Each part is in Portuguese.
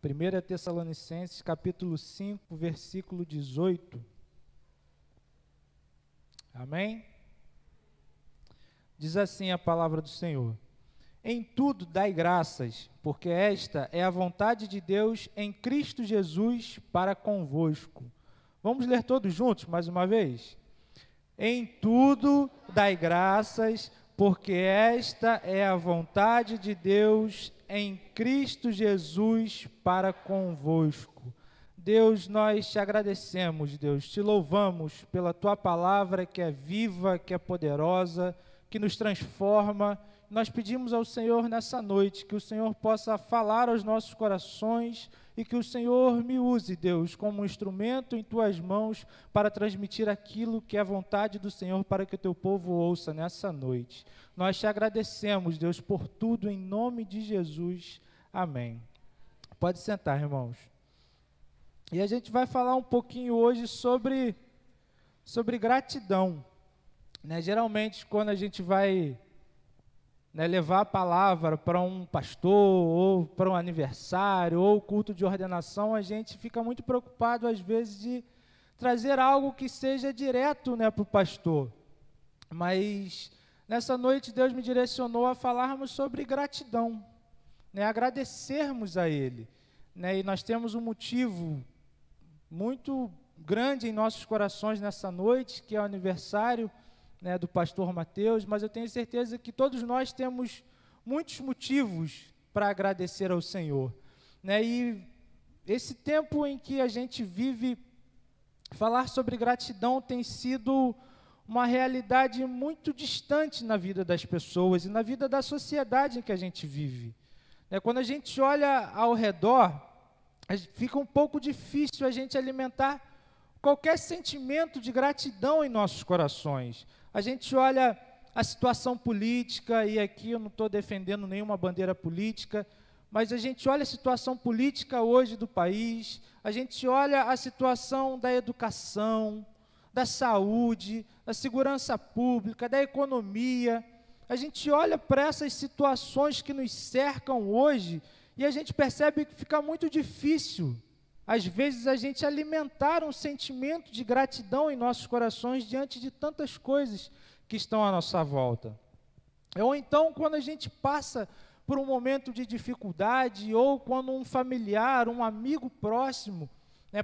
1 Tessalonicenses, capítulo 5, versículo 18. Amém? Diz assim a palavra do Senhor: em tudo dai graças, porque esta é a vontade de Deus em Cristo Jesus para convosco. Vamos ler todos juntos, mais uma vez? Em tudo dai graças, porque esta é a vontade de Deus em Cristo Jesus para convosco. Deus, nós te agradecemos, Deus, te louvamos pela tua palavra que é viva, que é poderosa, que nos transforma. Nós pedimos ao Senhor nessa noite que o Senhor possa falar aos nossos corações e que o Senhor me use, Deus, como um instrumento em tuas mãos para transmitir aquilo que é a vontade do Senhor para que o teu povo ouça nessa noite. Nós te agradecemos, Deus, por tudo, em nome de Jesus. Amém. Pode sentar, irmãos. E a gente vai falar um pouquinho hoje sobre gratidão. Geralmente, quando a gente vai levar a palavra para um pastor, ou para um aniversário, ou culto de ordenação, a gente fica muito preocupado, às vezes, de trazer algo que seja direto para o pastor. Mas, nessa noite, Deus me direcionou a falarmos sobre gratidão, agradecermos a Ele. E nós temos um motivo muito grande em nossos corações nessa noite, que é o aniversário do pastor Mateus, mas eu tenho certeza que todos nós temos muitos motivos para agradecer ao Senhor. E esse tempo em que a gente vive, falar sobre gratidão tem sido uma realidade muito distante na vida das pessoas e na vida da sociedade em que a gente vive. Quando a gente olha ao redor, fica um pouco difícil a gente alimentar qualquer sentimento de gratidão em nossos corações. A gente olha a situação política, e aqui eu não estou defendendo nenhuma bandeira política, mas a gente olha a situação política hoje do país, a gente olha a situação da educação, da saúde, da segurança pública, da economia. A gente olha para essas situações que nos cercam hoje e a gente percebe que fica muito difícil, às vezes, a gente alimentar um sentimento de gratidão em nossos corações diante de tantas coisas que estão à nossa volta. Ou então, quando a gente passa por um momento de dificuldade, ou quando um familiar, um amigo próximo,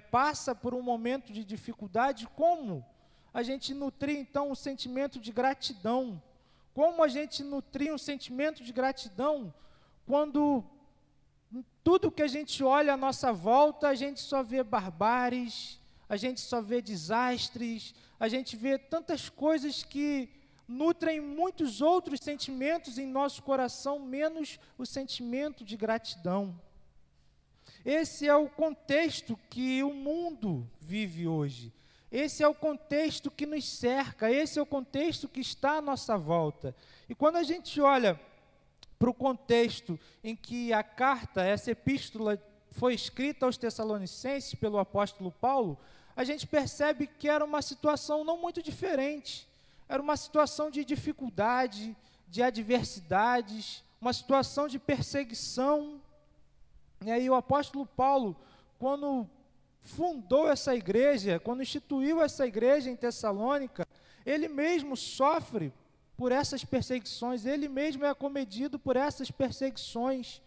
passa por um momento de dificuldade, como a gente nutrir, então, um sentimento de gratidão? Como a gente nutrir um sentimento de gratidão quando tudo que a gente olha à nossa volta, a gente só vê barbáries, a gente só vê desastres, a gente vê tantas coisas que nutrem muitos outros sentimentos em nosso coração, menos o sentimento de gratidão. Esse é o contexto que o mundo vive hoje. Esse é o contexto que nos cerca, esse é o contexto que está à nossa volta. E quando a gente olha para o contexto em que a carta, essa epístola, foi escrita aos Tessalonicenses pelo apóstolo Paulo, a gente percebe que era uma situação não muito diferente. Era uma situação de dificuldade, de adversidades, uma situação de perseguição. E aí o apóstolo Paulo, quando fundou essa igreja, quando instituiu essa igreja em Tessalônica, ele mesmo sofre por essas perseguições, ele mesmo é acometido por essas perseguições.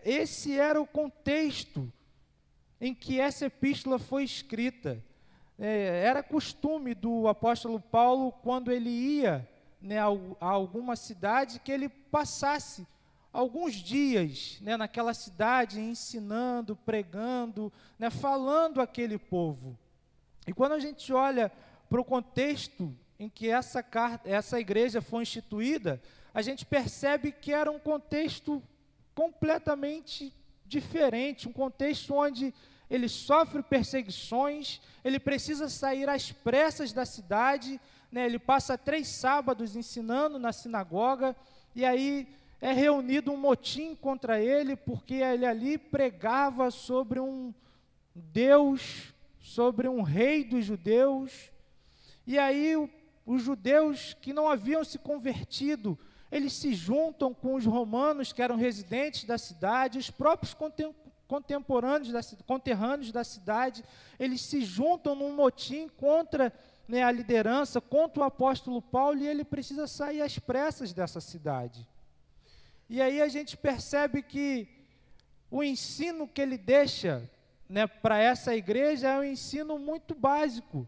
Esse era o contexto em que essa epístola foi escrita. Era costume do apóstolo Paulo, quando ele ia a alguma cidade, que ele passasse alguns dias naquela cidade, ensinando, pregando, falando àquele povo. E quando a gente olha para o contexto em que essa igreja foi instituída, a gente percebe que era um contexto completamente diferente, um contexto onde ele sofre perseguições, ele precisa sair às pressas da cidade, ele passa 3 sábados ensinando na sinagoga, e aí é reunido um motim contra ele, porque ele ali pregava sobre um Deus, sobre um rei dos judeus, e aí os judeus que não haviam se convertido, eles se juntam com os romanos que eram residentes da cidade, os próprios conterrâneos da cidade, eles se juntam num motim contra, né, a liderança, contra o apóstolo Paulo, e ele precisa sair às pressas dessa cidade. E aí a gente percebe que o ensino que ele deixa, né, para essa igreja é um ensino muito básico,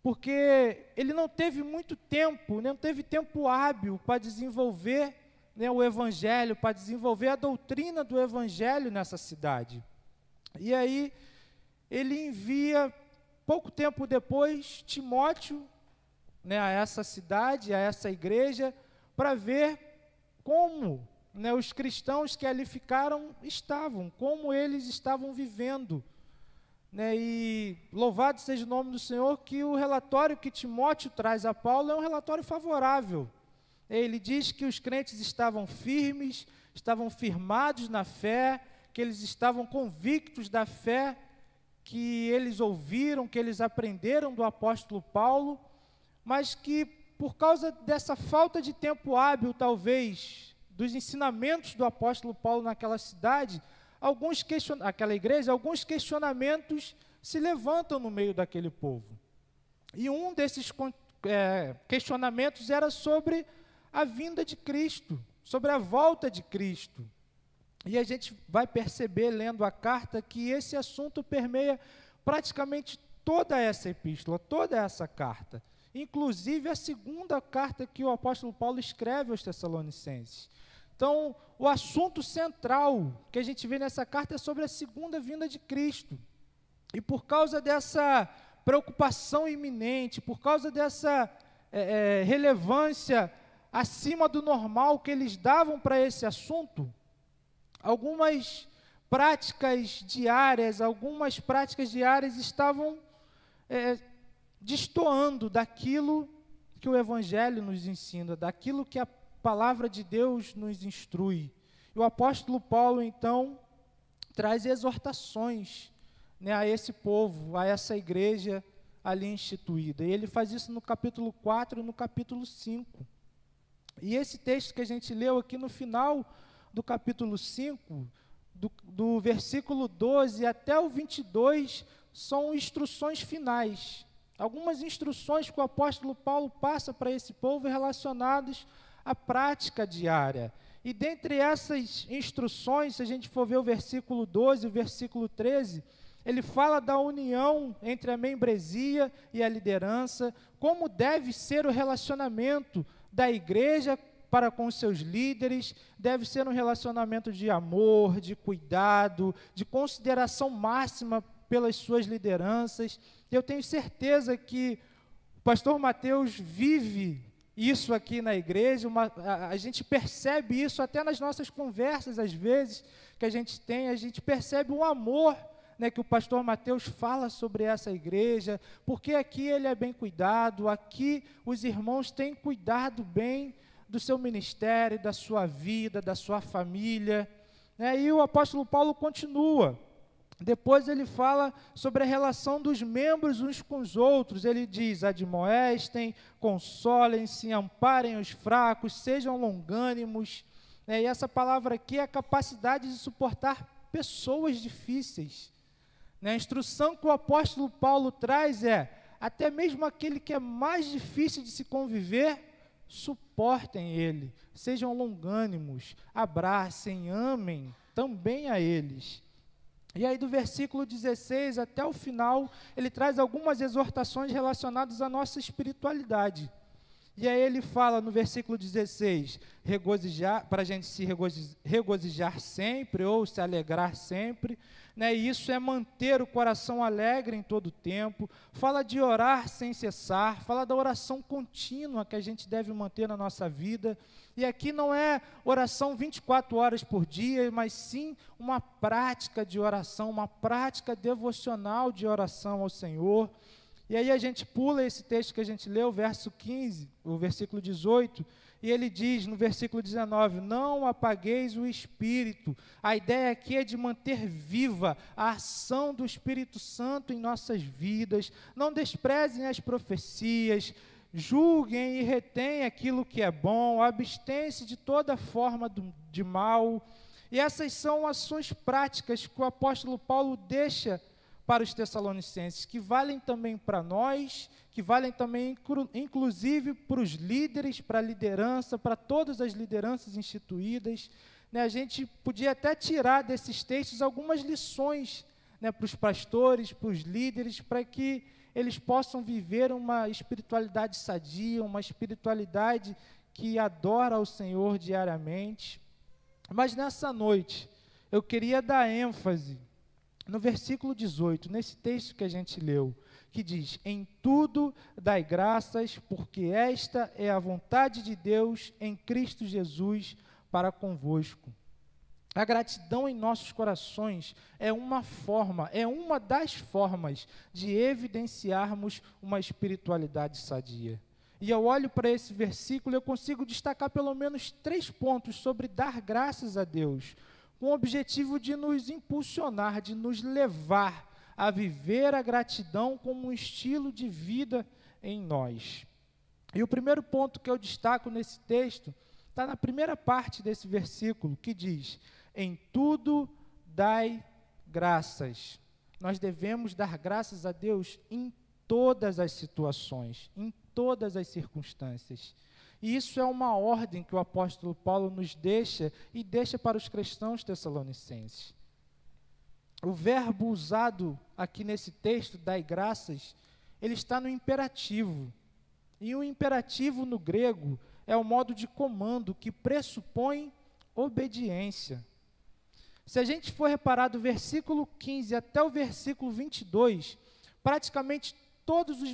porque ele não teve muito tempo, não teve tempo hábil para desenvolver, né, o evangelho, para desenvolver a doutrina do evangelho nessa cidade. E aí ele envia, pouco tempo depois, Timóteo, né, a essa cidade, a essa igreja, para ver como, né, os cristãos que ali ficaram estavam, como eles estavam vivendo. Né, e louvado seja o nome do Senhor, que o relatório que Timóteo traz a Paulo é um relatório favorável. Ele diz que os crentes estavam firmes, estavam firmados na fé, que eles estavam convictos da fé que eles ouviram, que eles aprenderam do apóstolo Paulo, mas que por causa dessa falta de tempo hábil, talvez, dos ensinamentos do apóstolo Paulo naquela cidade, aquela igreja, alguns questionamentos se levantam no meio daquele povo. E um desses questionamentos era sobre a vinda de Cristo, sobre a volta de Cristo. E a gente vai perceber, lendo a carta, que esse assunto permeia praticamente toda essa epístola, toda essa carta. Inclusive a segunda carta que o apóstolo Paulo escreve aos Tessalonicenses. Então, o assunto central que a gente vê nessa carta é sobre a segunda vinda de Cristo. E por causa dessa preocupação iminente, por causa dessa relevância acima do normal que eles davam para esse assunto, algumas práticas diárias estavam destoando daquilo que o Evangelho nos ensina, daquilo que a palavra de Deus nos instrui. E o apóstolo Paulo, então, traz exortações, né, a esse povo, a essa igreja ali instituída. E ele faz isso no capítulo 4 e no capítulo 5. E esse texto que a gente leu aqui no final do capítulo 5, do versículo 12 até o 22, são instruções finais. Algumas instruções que o apóstolo Paulo passa para esse povo relacionadas à prática diária. E dentre essas instruções, se a gente for ver o versículo 12 e o versículo 13, ele fala da união entre a membresia e a liderança, como deve ser o relacionamento da igreja para com os seus líderes, deve ser um relacionamento de amor, de cuidado, de consideração máxima pelas suas lideranças. Eu tenho certeza que o pastor Mateus vive isso aqui na igreja, a gente percebe isso até nas nossas conversas, às vezes, que a gente percebe o amor, né, que o pastor Mateus fala sobre essa igreja, porque aqui ele é bem cuidado, aqui os irmãos têm cuidado bem do seu ministério, da sua vida, da sua família. E o apóstolo Paulo continua. Depois ele fala sobre a relação dos membros uns com os outros. Ele diz: admoestem, consolem-se, amparem os fracos, sejam longânimos. E essa palavra aqui é a capacidade de suportar pessoas difíceis. A instrução que o apóstolo Paulo traz é: até mesmo aquele que é mais difícil de se conviver, suportem ele, sejam longânimos, abracem, amem também a eles. E aí do versículo 16 até o final, ele traz algumas exortações relacionadas à nossa espiritualidade. E aí ele fala no versículo 16, para a gente se regozijar sempre, ou se alegrar sempre, né? E isso é manter o coração alegre em todo o tempo. Fala de orar sem cessar, fala da oração contínua que a gente deve manter na nossa vida. E aqui não é oração 24 horas por dia, mas sim uma prática de oração, uma prática devocional de oração ao Senhor. E aí a gente pula esse texto que a gente leu, o verso 15, o versículo 18, e ele diz no versículo 19, não apagueis o Espírito. A ideia aqui é de manter viva a ação do Espírito Santo em nossas vidas. Não desprezem as profecias, julguem e retêm aquilo que é bom, abstêm-se de toda forma de mal. E essas são ações práticas que o apóstolo Paulo deixa para os Tessalonicenses, que valem também para nós, que valem também, inclusive, para os líderes, para a liderança, para todas as lideranças instituídas. A gente podia até tirar desses textos algumas lições, para os pastores, para os líderes, para que eles possam viver uma espiritualidade sadia, uma espiritualidade que adora ao Senhor diariamente. Mas nessa noite, eu queria dar ênfase no versículo 18, nesse texto que a gente leu, que diz: em tudo dai graças, porque esta é a vontade de Deus em Cristo Jesus para convosco. A gratidão em nossos corações é uma das formas de evidenciarmos uma espiritualidade sadia. E eu olho para esse versículo e eu consigo destacar pelo menos 3 pontos sobre dar graças a Deus, com o objetivo de nos impulsionar, de nos levar a viver a gratidão como um estilo de vida em nós. E o primeiro ponto que eu destaco nesse texto está na primeira parte desse versículo, que diz: em tudo dai graças. Nós devemos dar graças a Deus em todas as situações, em todas as circunstâncias. E isso é uma ordem que o apóstolo Paulo nos deixa e deixa para os cristãos tessalonicenses. O verbo usado aqui nesse texto, dai graças, ele está no imperativo. E o imperativo no grego é o modo de comando que pressupõe obediência. Se a gente for reparar do versículo 15 até o versículo 22, praticamente todos os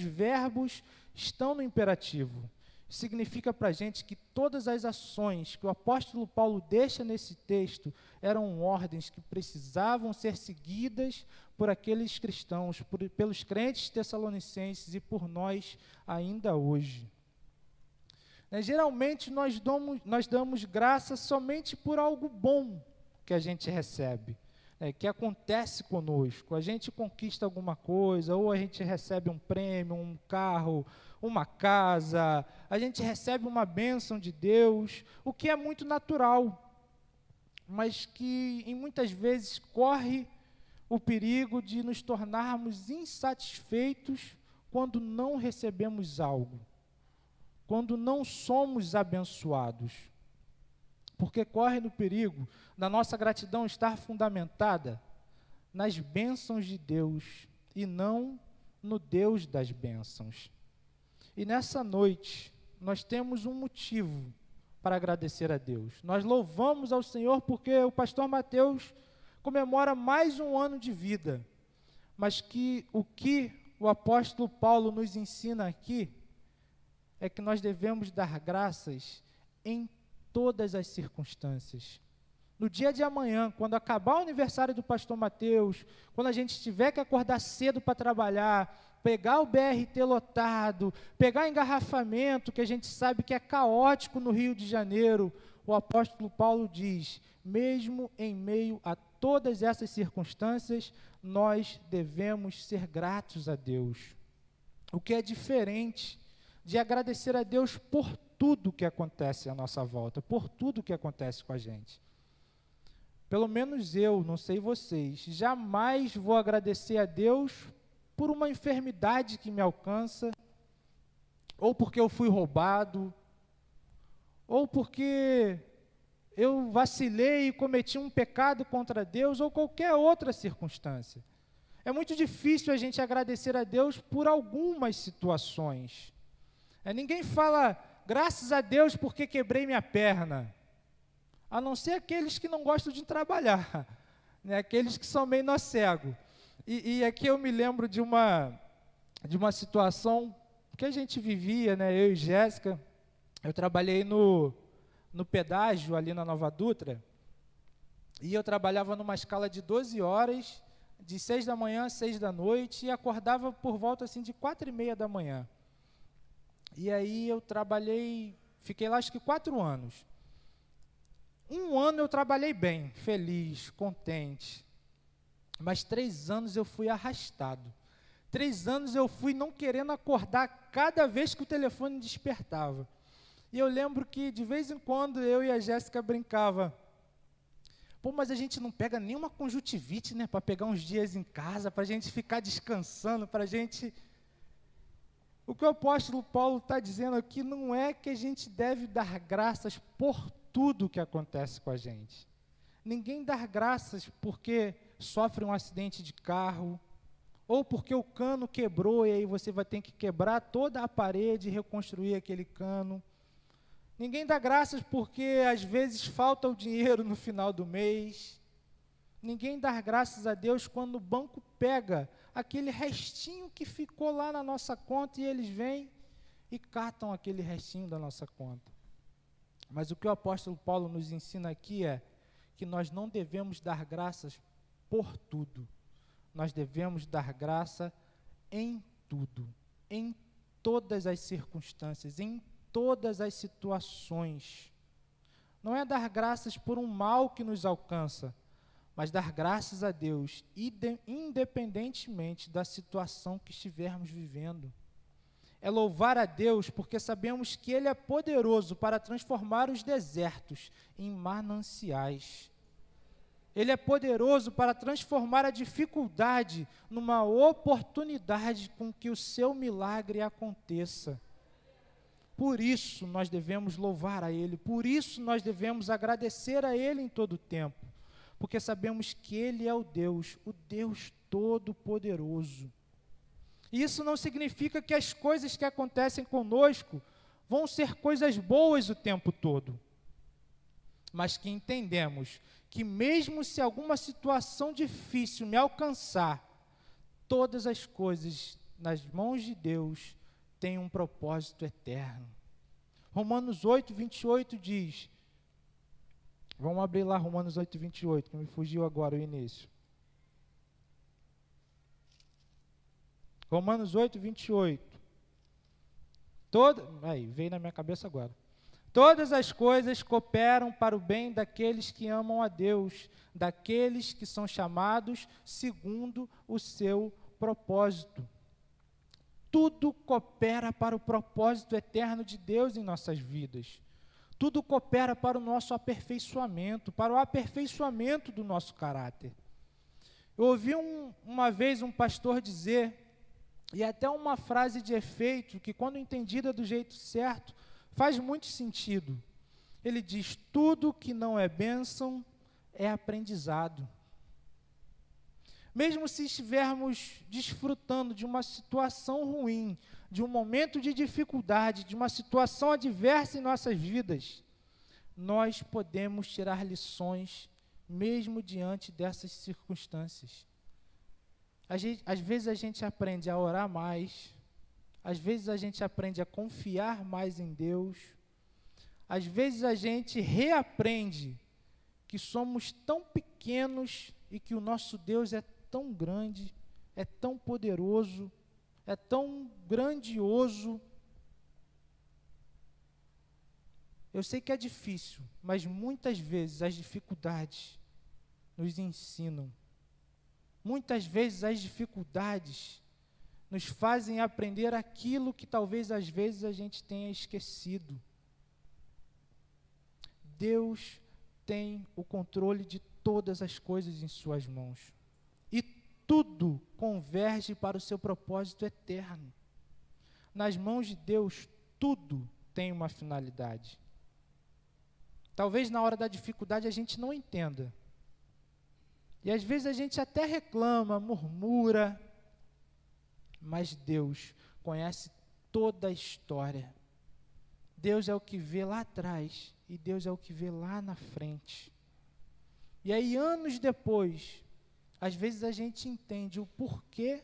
verbos estão no imperativo. Significa para a gente que todas as ações que o apóstolo Paulo deixa nesse texto eram ordens que precisavam ser seguidas por aqueles cristãos, pelos crentes tessalonicenses e por nós ainda hoje. Geralmente nós damos graça somente por algo bom que a gente recebe, que acontece conosco. A gente conquista alguma coisa, ou a gente recebe um prêmio, um carro, uma casa, a gente recebe uma bênção de Deus, o que é muito natural, mas que muitas vezes corre o perigo de nos tornarmos insatisfeitos quando não recebemos algo, quando não somos abençoados, porque corre no perigo da nossa gratidão estar fundamentada nas bênçãos de Deus e não no Deus das bênçãos. E nessa noite, nós temos um motivo para agradecer a Deus. Nós louvamos ao Senhor porque o pastor Mateus comemora mais um ano de vida, mas o que o apóstolo Paulo nos ensina aqui é que nós devemos dar graças em todas as circunstâncias. No dia de amanhã, quando acabar o aniversário do pastor Mateus, quando a gente tiver que acordar cedo para trabalhar, pegar o BRT lotado, pegar engarrafamento, que a gente sabe que é caótico no Rio de Janeiro, o apóstolo Paulo diz: mesmo em meio a todas essas circunstâncias, nós devemos ser gratos a Deus. O que é diferente de agradecer a Deus por tudo que acontece à nossa volta, por tudo que acontece com a gente. Pelo menos eu, não sei vocês, jamais vou agradecer a Deus por uma enfermidade que me alcança, ou porque eu fui roubado, ou porque eu vacilei e cometi um pecado contra Deus, ou qualquer outra circunstância. É muito difícil a gente agradecer a Deus por algumas situações. Ninguém fala, graças a Deus porque quebrei minha perna, a não ser aqueles que não gostam de trabalhar, aqueles que são meio nó cego. E aqui eu me lembro de uma situação que a gente vivia, eu e Jéssica. Eu trabalhei no pedágio ali na Nova Dutra, e eu trabalhava numa escala de 12 horas, de 6 da manhã a 6 da noite, e acordava por volta assim, de 4h30 da manhã. E aí eu fiquei lá acho que 4 anos. Um ano eu trabalhei bem, feliz, contente. Mas 3 anos eu fui arrastado. 3 anos eu fui não querendo acordar cada vez que o telefone despertava. E eu lembro que, de vez em quando, eu e a Jéssica brincava. Pô, mas a gente não pega nenhuma conjuntivite, né? Para pegar uns dias em casa, para a gente ficar descansando, para a gente... O que o apóstolo Paulo está dizendo aqui não é que a gente deve dar graças por tudo que acontece com a gente. Ninguém dá graças porque sofre um acidente de carro, ou porque o cano quebrou e aí você vai ter que quebrar toda a parede e reconstruir aquele cano. Ninguém dá graças porque às vezes falta o dinheiro no final do mês. Ninguém dá graças a Deus quando o banco pega aquele restinho que ficou lá na nossa conta e eles vêm e catam aquele restinho da nossa conta. Mas o que o apóstolo Paulo nos ensina aqui é que nós não devemos dar graças por tudo. Nós devemos dar graça em tudo, em todas as circunstâncias, em todas as situações. Não é dar graças por um mal que nos alcança, mas dar graças a Deus, independentemente da situação que estivermos vivendo. É louvar a Deus porque sabemos que Ele é poderoso para transformar os desertos em mananciais. Ele é poderoso para transformar a dificuldade numa oportunidade com que o seu milagre aconteça. Por isso nós devemos louvar a Ele, por isso nós devemos agradecer a Ele em todo o tempo, porque sabemos que Ele é o Deus Todo-Poderoso. Isso não significa que as coisas que acontecem conosco vão ser coisas boas o tempo todo, mas que entendemos que mesmo se alguma situação difícil me alcançar, todas as coisas nas mãos de Deus têm um propósito eterno. Romanos 8, 28 diz, vamos abrir lá Romanos 8, 28, que me fugiu agora o início. Romanos 8, 28. Veio na minha cabeça agora. Todas as coisas cooperam para o bem daqueles que amam a Deus, daqueles que são chamados segundo o seu propósito. Tudo coopera para o propósito eterno de Deus em nossas vidas. Tudo coopera para o nosso aperfeiçoamento, para o aperfeiçoamento do nosso caráter. Eu ouvi uma vez um pastor dizer, e até uma frase de efeito, que quando entendida do jeito certo, faz muito sentido. Ele diz, tudo que não é bênção é aprendizado. Mesmo se estivermos desfrutando de uma situação ruim, de um momento de dificuldade, de uma situação adversa em nossas vidas, nós podemos tirar lições mesmo diante dessas circunstâncias. Às vezes a gente aprende a orar mais, às vezes a gente aprende a confiar mais em Deus, às vezes a gente reaprende que somos tão pequenos e que o nosso Deus é tão grande, é tão poderoso, é tão grandioso. Eu sei que é difícil, mas muitas vezes as dificuldades nos ensinam. Muitas vezes as dificuldades nos fazem aprender aquilo que talvez às vezes a gente tenha esquecido. Deus tem o controle de todas as coisas em suas mãos. E tudo converge para o seu propósito eterno. Nas mãos de Deus, tudo tem uma finalidade. Talvez na hora da dificuldade a gente não entenda. E às vezes a gente até reclama, murmura, mas Deus conhece toda a história. Deus é o que vê lá atrás e Deus é o que vê lá na frente. E aí, anos depois, às vezes a gente entende o porquê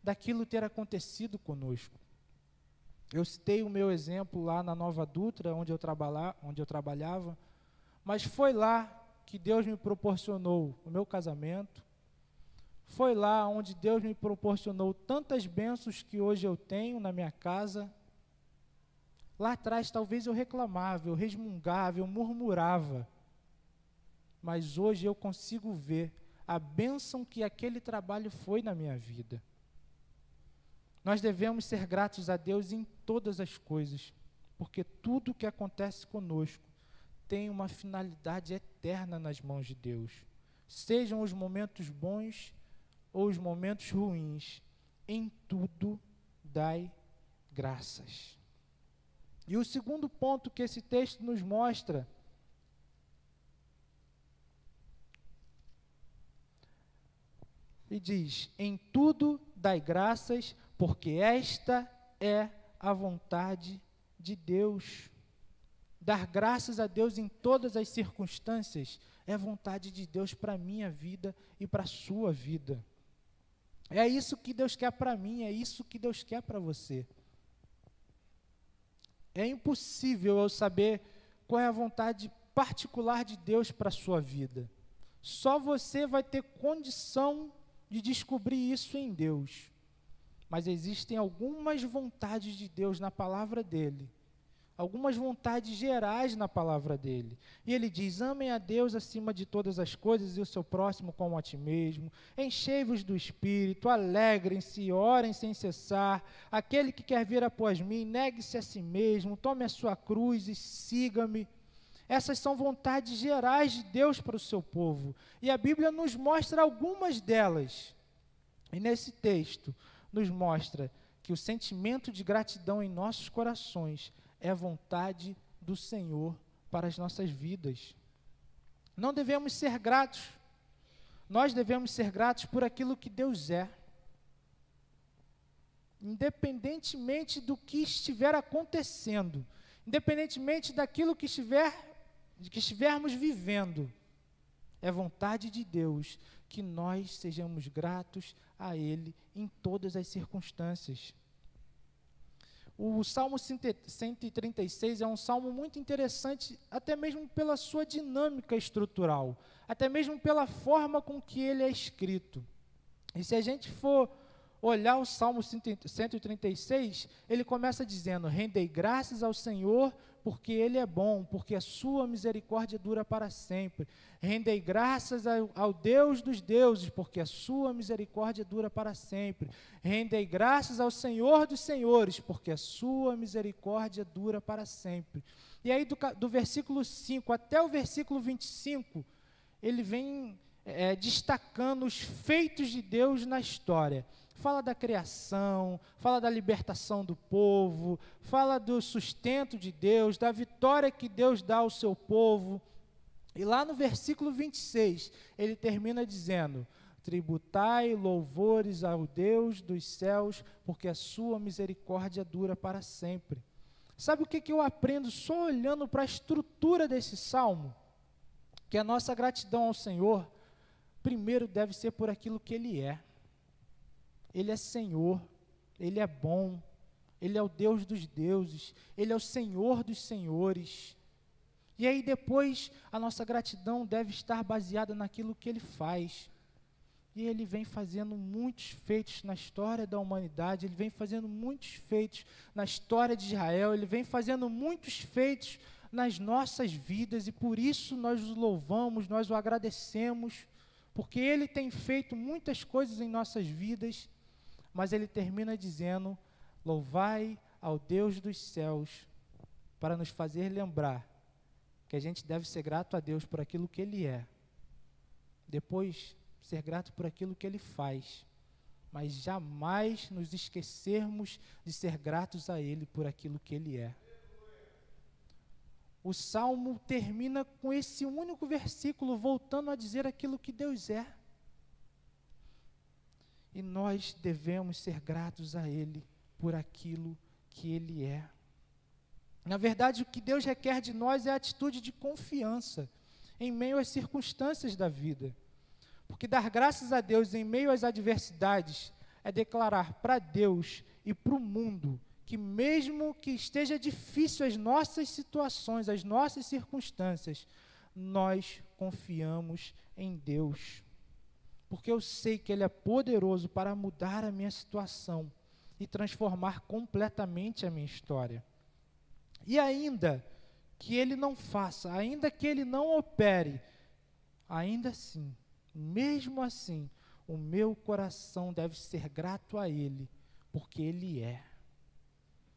daquilo ter acontecido conosco. Eu citei o meu exemplo lá na Nova Dutra, onde eu trabalhava, mas foi lá que Deus me proporcionou o meu casamento, foi lá onde Deus me proporcionou tantas bênçãos que hoje eu tenho na minha casa. Lá atrás talvez eu reclamava, eu resmungava, eu murmurava, mas hoje eu consigo ver a bênção que aquele trabalho foi na minha vida. Nós devemos ser gratos a Deus em todas as coisas, porque tudo que acontece conosco tem uma finalidade eterna nas mãos de Deus. Sejam os momentos bons ou os momentos ruins, em tudo dai graças. E o segundo ponto que esse texto nos mostra e diz: em tudo dai graças, porque esta é a vontade de Deus. Dar graças a Deus em todas as circunstâncias é vontade de Deus para a minha vida e para a sua vida. É isso que Deus quer para mim, é isso que Deus quer para você. É impossível eu saber qual é a vontade particular de Deus para a sua vida. Só você vai ter condição de descobrir isso em Deus. Mas existem algumas vontades de Deus na palavra dele, algumas vontades gerais na palavra dele. E ele diz: amem a Deus acima de todas as coisas e o seu próximo como a ti mesmo. Enchei-vos do Espírito, alegrem-se, orem sem cessar. Aquele que quer vir após mim, negue-se a si mesmo, tome a sua cruz e siga-me. Essas são vontades gerais de Deus para o seu povo. E a Bíblia nos mostra algumas delas. E nesse texto nos mostra que o sentimento de gratidão em nossos corações é a vontade do Senhor para as nossas vidas. Não devemos ser gratos. Nós devemos ser gratos por aquilo que Deus é. Independentemente do que estiver acontecendo, independentemente daquilo que estivermos vivendo, é vontade de Deus que nós sejamos gratos a Ele em todas as circunstâncias. O Salmo 136 é um salmo muito interessante, até mesmo pela sua dinâmica estrutural, até mesmo pela forma com que ele é escrito. E se a gente for olhar o Salmo 136, ele começa dizendo: rendei graças ao Senhor, porque Ele é bom, porque a sua misericórdia dura para sempre. Rendei graças ao Deus dos deuses, porque a sua misericórdia dura para sempre. Rendei graças ao Senhor dos senhores, porque a sua misericórdia dura para sempre. E aí do versículo 5 até o versículo 25, ele vem destacando os feitos de Deus na história. Fala da criação, fala da libertação do povo, fala do sustento de Deus, da vitória que Deus dá ao seu povo. E lá no versículo 26, ele termina dizendo: tributai louvores ao Deus dos céus, porque a sua misericórdia dura para sempre. Sabe o que eu aprendo só olhando para a estrutura desse salmo? Que a nossa gratidão ao Senhor, primeiro deve ser por aquilo que Ele é. Ele é Senhor, Ele é bom, Ele é o Deus dos deuses, Ele é o Senhor dos senhores. E aí depois a nossa gratidão deve estar baseada naquilo que Ele faz. E Ele vem fazendo muitos feitos na história da humanidade, Ele vem fazendo muitos feitos na história de Israel, Ele vem fazendo muitos feitos nas nossas vidas, e por isso nós o louvamos, nós o agradecemos, porque Ele tem feito muitas coisas em nossas vidas. Mas ele termina dizendo: louvai ao Deus dos céus, para nos fazer lembrar que a gente deve ser grato a Deus por aquilo que Ele é. Depois, ser grato por aquilo que Ele faz. Mas jamais nos esquecermos de ser gratos a Ele por aquilo que Ele é. O Salmo termina com esse único versículo, voltando a dizer aquilo que Deus é. E nós devemos ser gratos a Ele por aquilo que Ele é. Na verdade, o que Deus requer de nós é a atitude de confiança em meio às circunstâncias da vida. Porque dar graças a Deus em meio às adversidades é declarar para Deus e para o mundo que mesmo que esteja difícil as nossas situações, as nossas circunstâncias, nós confiamos em Deus. Porque eu sei que Ele é poderoso para mudar a minha situação e transformar completamente a minha história. E ainda que Ele não faça, ainda que Ele não opere, ainda assim, mesmo assim, o meu coração deve ser grato a Ele, porque Ele é.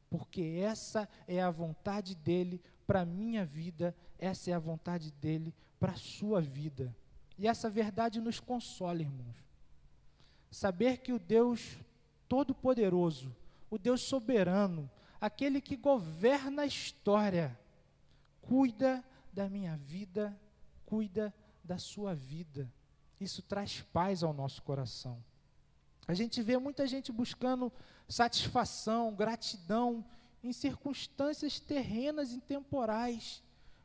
porque essa é a vontade dele para a minha vida, essa é a vontade dele para a sua vida. E essa verdade nos consola, irmãos. Saber que o Deus Todo-Poderoso, o Deus soberano, aquele que governa a história, cuida da minha vida, cuida da sua vida. Isso traz paz ao nosso coração. A gente vê muita gente buscando satisfação, gratidão em circunstâncias terrenas e temporais,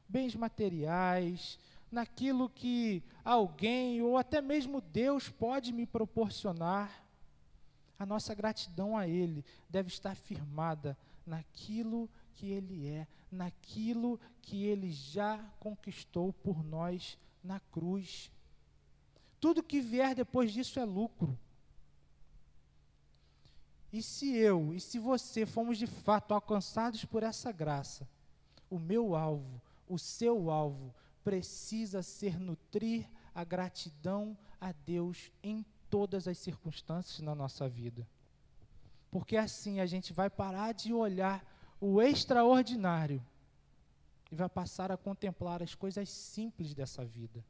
bens materiais, naquilo que alguém ou até mesmo Deus pode me proporcionar. A nossa gratidão a Ele deve estar firmada naquilo que Ele é, naquilo que Ele já conquistou por nós na cruz. Tudo que vier depois disso é lucro. E se eu e se você fomos de fato alcançados por essa graça, o meu alvo, o seu alvo, precisa ser nutrir a gratidão a Deus em todas as circunstâncias na nossa vida. Porque assim a gente vai parar de olhar o extraordinário e vai passar a contemplar as coisas simples dessa vida.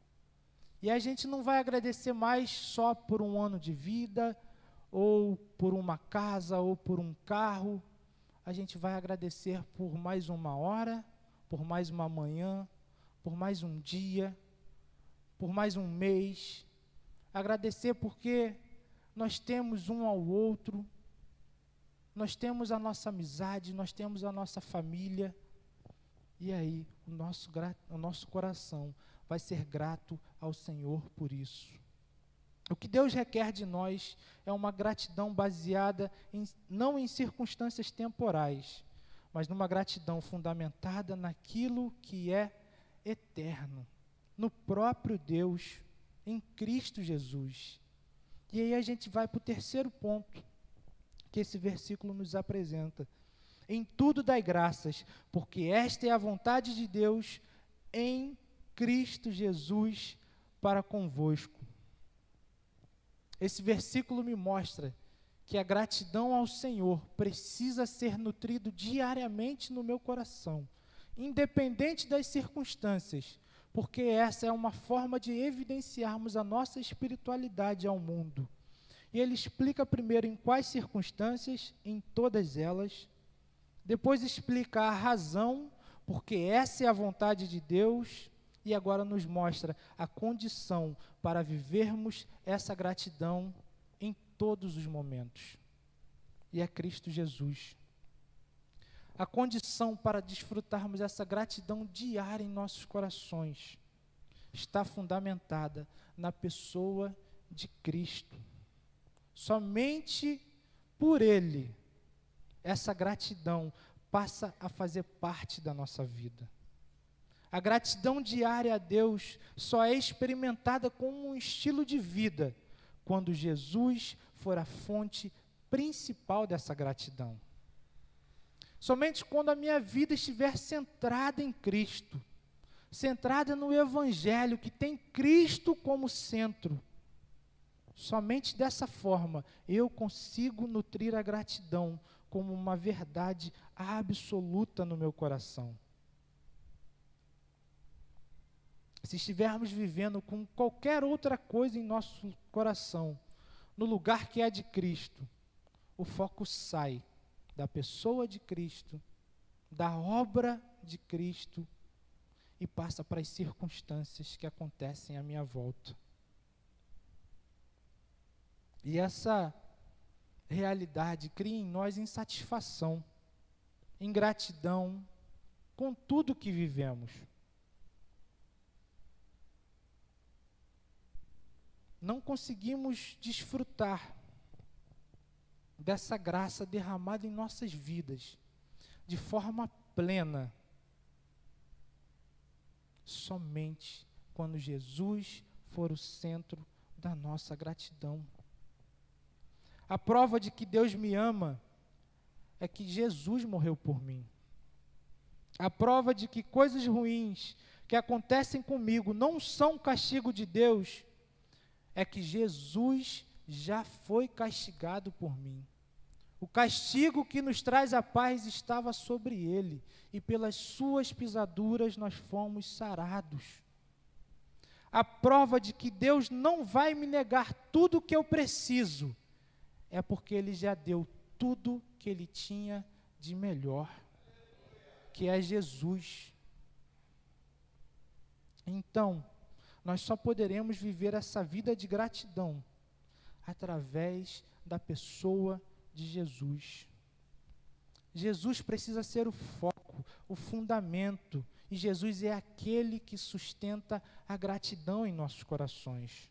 E a gente não vai agradecer mais só por um ano de vida, ou por uma casa, ou por um carro. A gente vai agradecer por mais uma hora, por mais uma manhã, por mais um dia, por mais um mês. Agradecer porque nós temos um ao outro, nós temos a nossa amizade, nós temos a nossa família. E aí, o nosso coração vai ser grato ao Senhor por isso. O que Deus requer de nós é uma gratidão baseada não em circunstâncias temporais, mas numa gratidão fundamentada naquilo que é eterno, no próprio Deus, em Cristo Jesus. E aí a gente vai para o terceiro ponto que esse versículo nos apresenta. Em tudo dai graças, porque esta é a vontade de Deus em Cristo Jesus para convosco. Esse versículo me mostra que a gratidão ao Senhor precisa ser nutrido diariamente no meu coração, independente das circunstâncias, porque essa é uma forma de evidenciarmos a nossa espiritualidade ao mundo. E ele explica primeiro em quais circunstâncias, em todas elas, depois explica a razão, porque essa é a vontade de Deus, e agora nos mostra a condição para vivermos essa gratidão em todos os momentos. E é Cristo Jesus. A condição para desfrutarmos essa gratidão diária em nossos corações está fundamentada na pessoa de Cristo. Somente por Ele, essa gratidão passa a fazer parte da nossa vida. A gratidão diária a Deus só é experimentada como um estilo de vida quando Jesus for a fonte principal dessa gratidão. Somente quando a minha vida estiver centrada em Cristo, centrada no Evangelho, que tem Cristo como centro, somente dessa forma eu consigo nutrir a gratidão como uma verdade absoluta no meu coração. Se estivermos vivendo com qualquer outra coisa em nosso coração, no lugar que é de Cristo, o foco sai da pessoa de Cristo, da obra de Cristo, e passa para as circunstâncias que acontecem à minha volta. E essa realidade cria em nós insatisfação, ingratidão com tudo que vivemos. Não conseguimos desfrutar dessa graça derramada em nossas vidas de forma plena, somente quando Jesus for o centro da nossa gratidão. A prova de que Deus me ama é que Jesus morreu por mim. A prova de que coisas ruins que acontecem comigo não são castigo de Deus é que Jesus já foi castigado por mim. O castigo que nos traz a paz estava sobre ele, e pelas suas pisaduras nós fomos sarados. A prova de que Deus não vai me negar tudo o que eu preciso é porque Ele já deu tudo que Ele tinha de melhor, que é Jesus. Então, nós só poderemos viver essa vida de gratidão através da pessoa de Jesus. Jesus precisa ser o foco, o fundamento, e Jesus é aquele que sustenta a gratidão em nossos corações,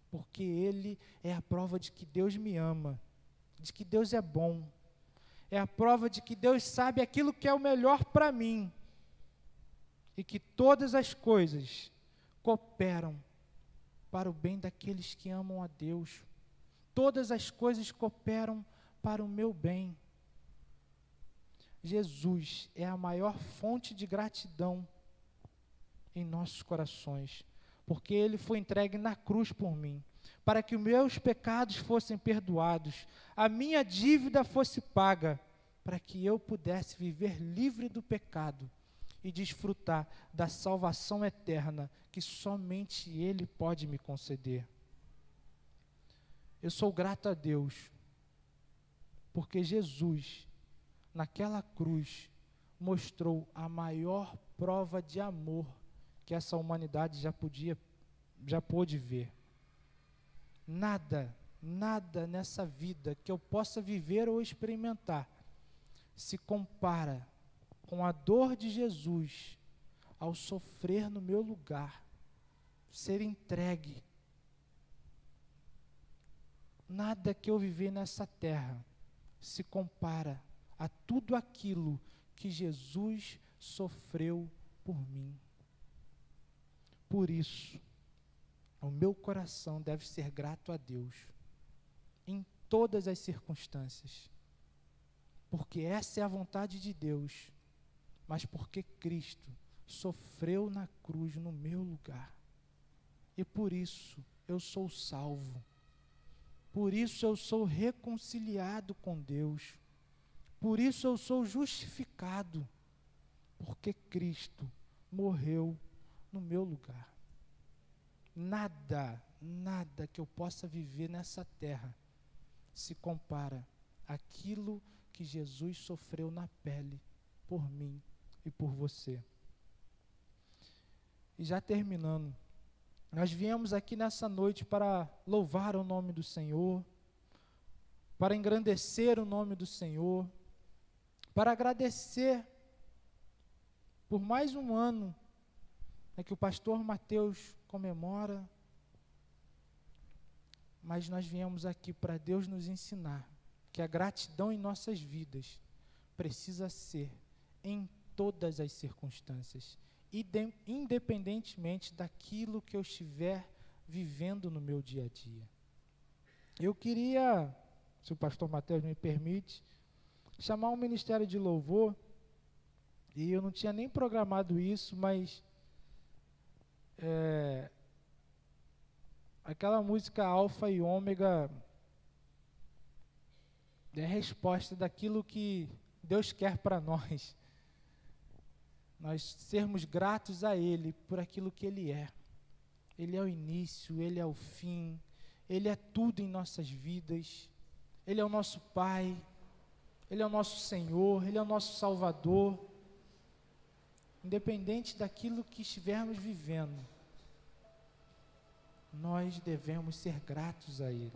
porque Ele é a prova de que Deus me ama, de que Deus é bom, é a prova de que Deus sabe aquilo que é o melhor para mim, e que todas as coisas cooperam para o bem daqueles que amam a Deus, todas as coisas cooperam para o meu bem. Jesus é a maior fonte de gratidão em nossos corações, porque Ele foi entregue na cruz por mim, para que os meus pecados fossem perdoados, a minha dívida fosse paga, para que eu pudesse viver livre do pecado e desfrutar da salvação eterna que somente Ele pode me conceder. Eu sou grato a Deus, porque Jesus, naquela cruz, mostrou a maior prova de amor que essa humanidade já pôde ver. Nada nessa vida que eu possa viver ou experimentar se compara com a dor de Jesus ao sofrer no meu lugar, ser entregue. Nada que eu vivi nessa terra se compara a tudo aquilo que Jesus sofreu por mim. Por isso, o meu coração deve ser grato a Deus, em todas as circunstâncias, porque essa é a vontade de Deus, mas porque Cristo sofreu na cruz no meu lugar, e por isso eu sou salvo, por isso eu sou reconciliado com Deus, por isso eu sou justificado, porque Cristo morreu no meu lugar. Nada que eu possa viver nessa terra se compara àquilo que Jesus sofreu na pele por mim e por você. E já terminando, nós viemos aqui nessa noite para louvar o nome do Senhor, para engrandecer o nome do Senhor, para agradecer por mais um ano que o pastor Mateus comemora, mas nós viemos aqui para Deus nos ensinar que a gratidão em nossas vidas precisa ser em todas as circunstâncias, independentemente daquilo que eu estiver vivendo no meu dia a dia. Eu queria, se o pastor Mateus me permite, chamar um ministério de louvor, e eu não tinha nem programado isso, mas aquela música Alfa e Ômega é a resposta daquilo que Deus quer para nós. Nós sermos gratos a Ele por aquilo que Ele é. Ele é o início, Ele é o fim, Ele é tudo em nossas vidas. Ele é o nosso Pai, Ele é o nosso Senhor, Ele é o nosso Salvador. Independente daquilo que estivermos vivendo, nós devemos ser gratos a Ele.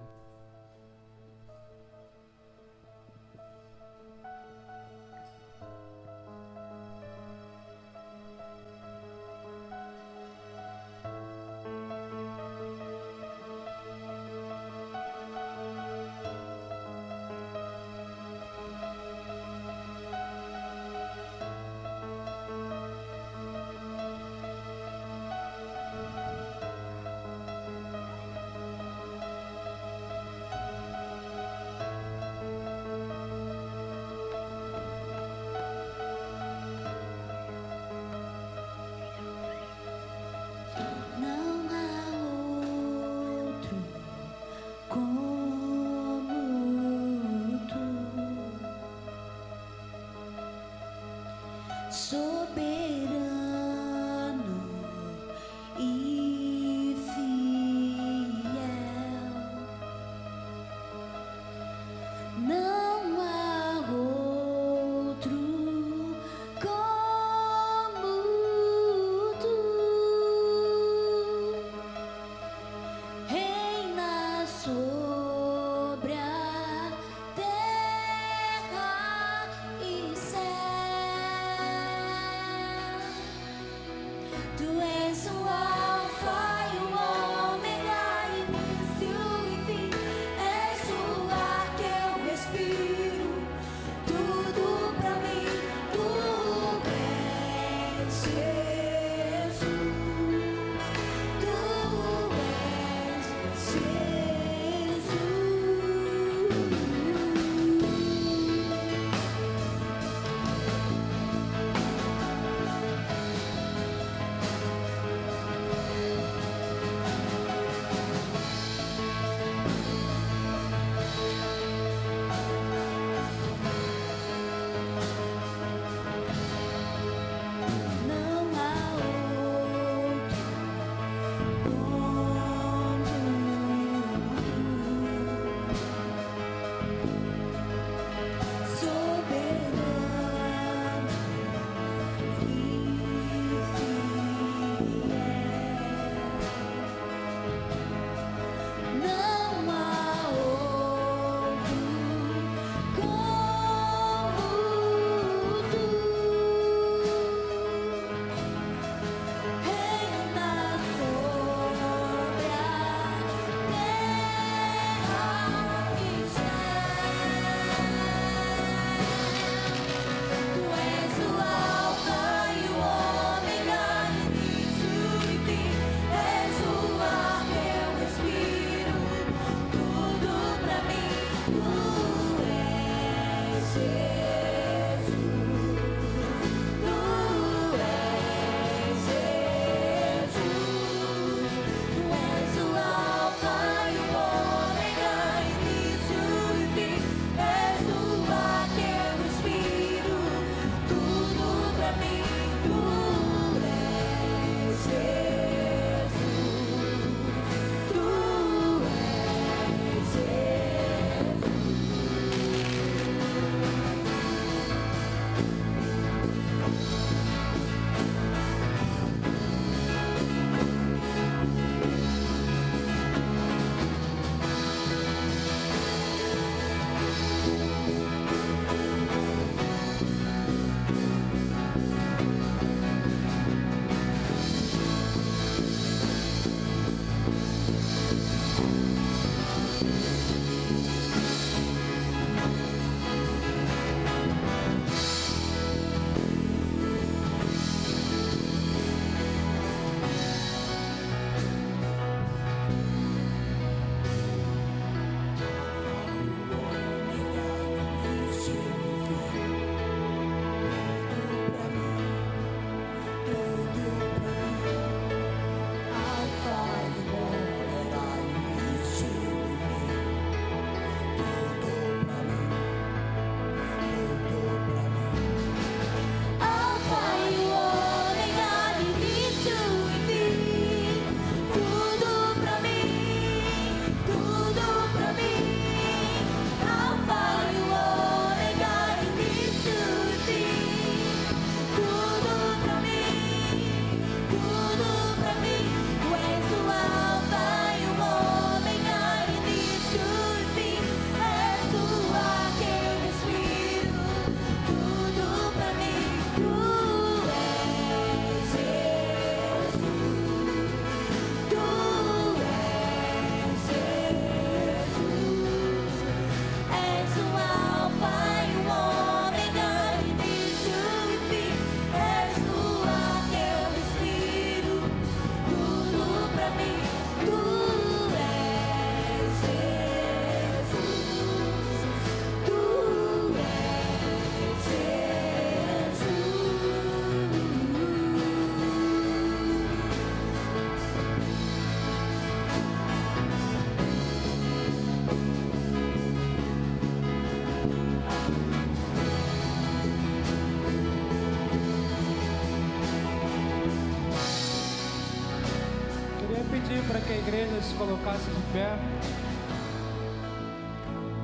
para que a igreja se colocasse de pé.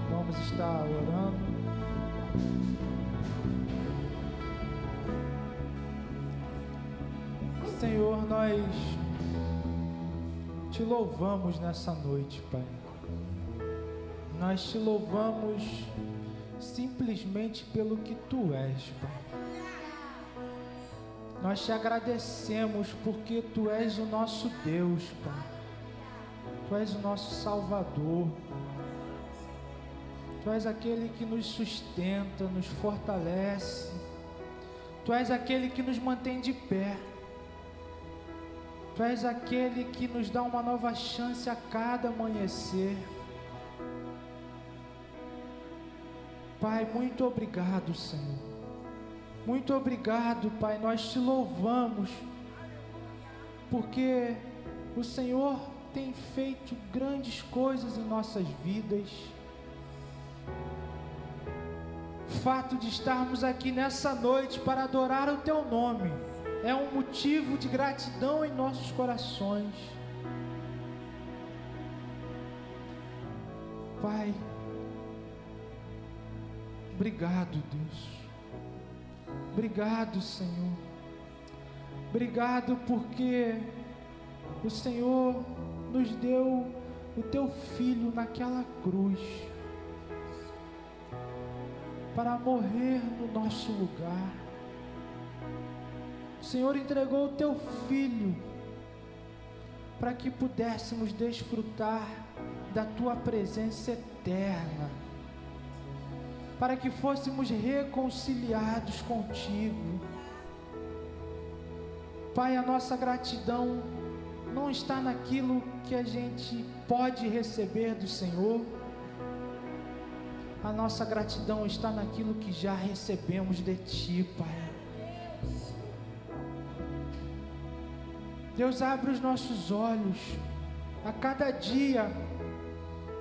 Vamos estar orando. Senhor, nós te louvamos nessa noite, Pai. Nós te louvamos simplesmente pelo que Tu és, Pai. Nós te agradecemos porque Tu és o nosso Deus, Pai. Tu és o nosso Salvador. Tu és aquele que nos sustenta, nos fortalece. Tu és aquele que nos mantém de pé. Tu és aquele que nos dá uma nova chance a cada amanhecer. Pai, muito obrigado, Senhor. Muito obrigado, Pai. Nós te louvamos, porque o Senhor tem feito grandes coisas em nossas vidas. O fato de estarmos aqui nessa noite para adorar o Teu nome é um motivo de gratidão em nossos corações. Pai, obrigado, Deus. Obrigado, Senhor. Obrigado porque o Senhor nos deu o Teu Filho naquela cruz para morrer no nosso lugar. O Senhor entregou o Teu Filho para que pudéssemos desfrutar da Tua presença eterna, para que fôssemos reconciliados contigo. Pai, a nossa gratidão não está naquilo que a gente pode receber do Senhor. A nossa gratidão está naquilo que já recebemos de Ti, Pai. Deus, abre os nossos olhos a cada dia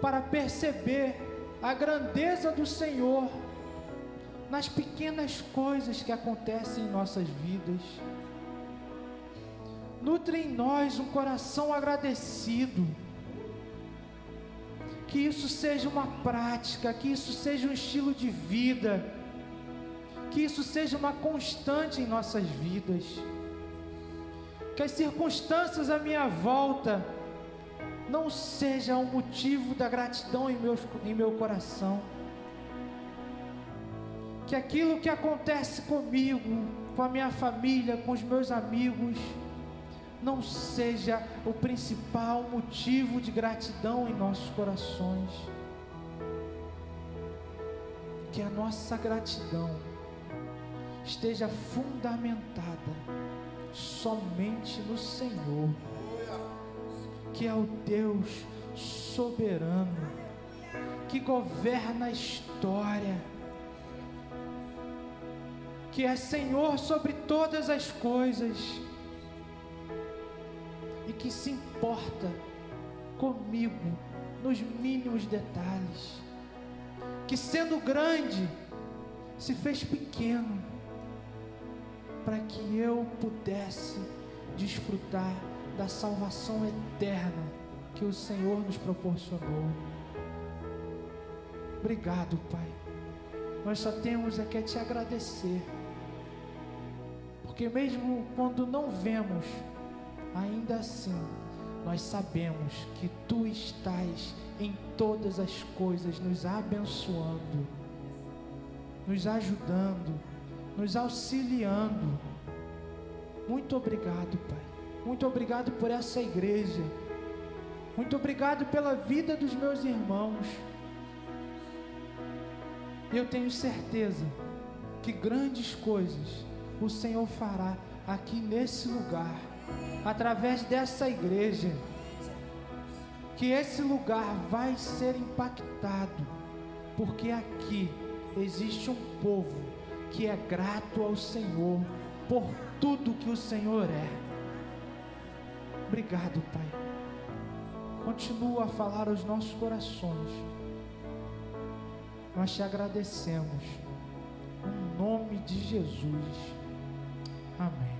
para perceber a grandeza do Senhor nas pequenas coisas que acontecem em nossas vidas. Nutre em nós um coração agradecido. Que isso seja uma prática, que isso seja um estilo de vida, que isso seja uma constante em nossas vidas. Que as circunstâncias à minha volta não sejam um motivo da gratidão em meu coração. Que aquilo que acontece comigo, com a minha família, com os meus amigos, não seja o principal motivo de gratidão em nossos corações. Que a nossa gratidão esteja fundamentada somente no Senhor, que é o Deus soberano, que governa a história, que é Senhor sobre todas as coisas, e que se importa comigo nos mínimos detalhes, que sendo grande, se fez pequeno, para que eu pudesse desfrutar da salvação eterna que o Senhor nos proporcionou. Obrigado, Pai. Nós só temos que te agradecer, porque mesmo quando não vemos, ainda assim, nós sabemos que Tu estás em todas as coisas, nos abençoando, nos ajudando, nos auxiliando. Muito obrigado, Pai. Muito obrigado por essa igreja. Muito obrigado pela vida dos meus irmãos. Eu tenho certeza que grandes coisas o Senhor fará aqui nesse lugar, através dessa igreja, que esse lugar vai ser impactado, porque aqui existe um povo que é grato ao Senhor por tudo que o Senhor é. Obrigado, Pai. Continua a falar aos nossos corações. Nós te agradecemos, em nome de Jesus. Amém.